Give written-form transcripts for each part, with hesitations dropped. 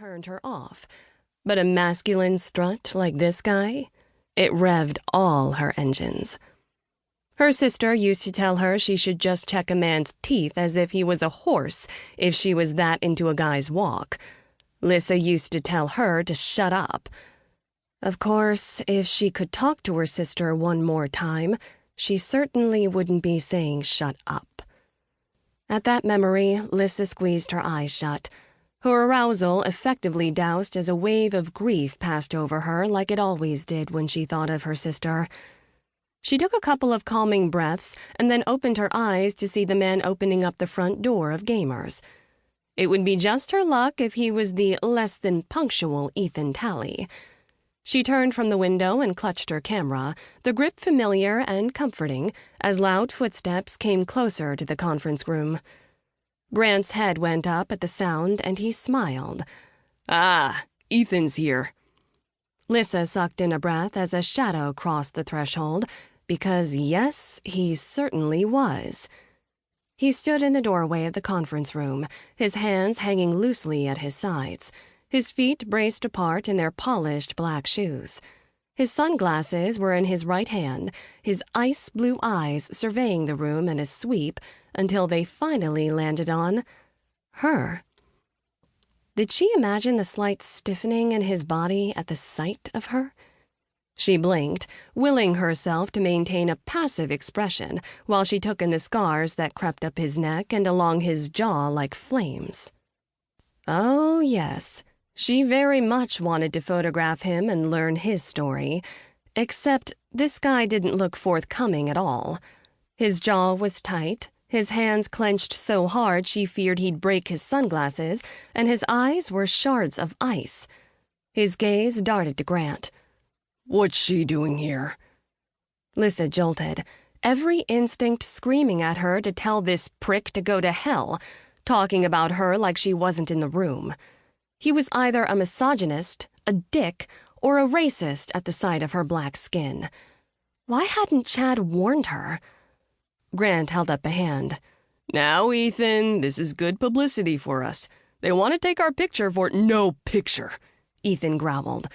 turned her off. But a masculine strut like this guy, it revved all her engines. Her sister used to tell her she should just check a man's teeth as if he was a horse if she was that into a guy's walk. Lissa used to tell her to shut up. Of course, if she could talk to her sister one more time, she certainly wouldn't be saying shut up. At that memory, Lissa squeezed her eyes shut. Her arousal effectively doused as a wave of grief passed over her like it always did when she thought of her sister. She took a couple of calming breaths and then opened her eyes to see the man opening up the front door of Gamers. It would be just her luck if he was the less-than-punctual Ethan Talley. She turned from the window and clutched her camera, the grip familiar and comforting, as loud footsteps came closer to the conference room. Grant's head went up at the sound, and he smiled. "Ah, Ethan's here." Lissa sucked in a breath as a shadow crossed the threshold, because yes, he certainly was. He stood in the doorway of the conference room, his hands hanging loosely at his sides, his feet braced apart in their polished black shoes. His sunglasses were in his right hand, his ice-blue eyes surveying the room in a sweep until they finally landed on her. Did she imagine the slight stiffening in his body at the sight of her? She blinked, willing herself to maintain a passive expression while she took in the scars that crept up his neck and along his jaw like flames. Oh, yes. She very much wanted to photograph him and learn his story, except this guy didn't look forthcoming at all. His jaw was tight, his hands clenched so hard she feared he'd break his sunglasses, and his eyes were shards of ice. His gaze darted to Grant. "What's she doing here?" Lissa jolted, every instinct screaming at her to tell this prick to go to hell, talking about her like she wasn't in the room. He was either a misogynist, a dick, or a racist at the sight of her black skin. Why hadn't Chad warned her? Grant held up a hand. "Now, Ethan, this is good publicity for us. They want to take our picture for—" "No picture," Ethan growled.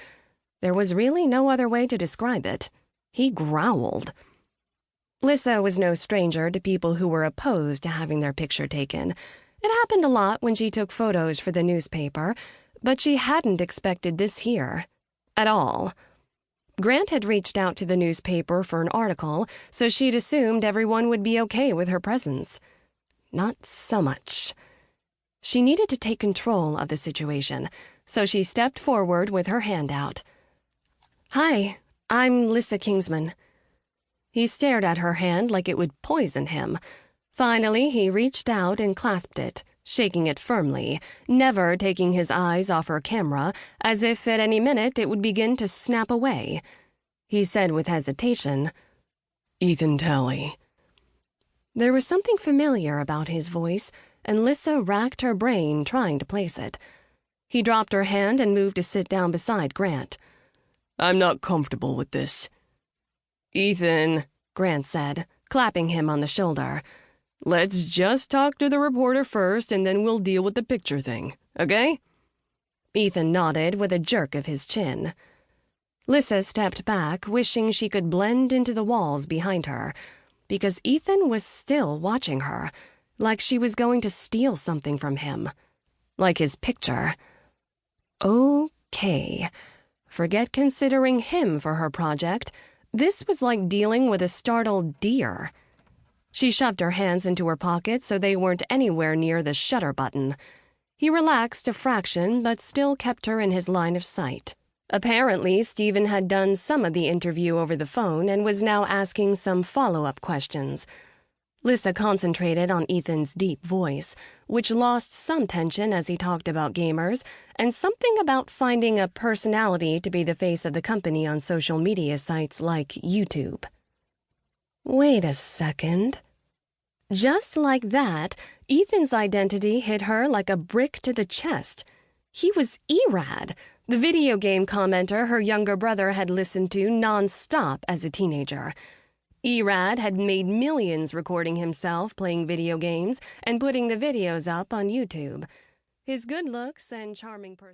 There was really no other way to describe it. He growled. Lissa was no stranger to people who were opposed to having their picture taken. It happened a lot when she took photos for the newspaper, but she hadn't expected this here. At all. Grant had reached out to the newspaper for an article, so she'd assumed everyone would be okay with her presence. Not so much. She needed to take control of the situation, so she stepped forward with her hand out. "Hi, I'm Lissa Kingsman." He stared at her hand like it would poison him. Finally, he reached out and clasped it, shaking it firmly, never taking his eyes off her camera, as if at any minute it would begin to snap away. He said with hesitation, "Ethan Talley." There was something familiar about his voice, and Lissa racked her brain trying to place it. He dropped her hand and moved to sit down beside Grant. "I'm not comfortable with this." "Ethan," Grant said, clapping him on the shoulder, "let's just talk to the reporter first, and then we'll deal with the picture thing, okay?" Ethan nodded with a jerk of his chin. Lissa stepped back, wishing she could blend into the walls behind her, because Ethan was still watching her, like she was going to steal something from him. Like his picture. Okay. Forget considering him for her project. This was like dealing with a startled deer. She shoved her hands into her pockets so they weren't anywhere near the shutter button. He relaxed a fraction, but still kept her in his line of sight. Apparently, Stephen had done some of the interview over the phone and was now asking some follow-up questions. Lissa concentrated on Ethan's deep voice, which lost some tension as he talked about Gamers, and something about finding a personality to be the face of the company on social media sites like YouTube. Wait a second. Just like that, Ethan's identity hit her like a brick to the chest. He was Erad, the video game commenter her younger brother had listened to nonstop as a teenager. Erad had made millions recording himself playing video games and putting the videos up on YouTube. His good looks and charming person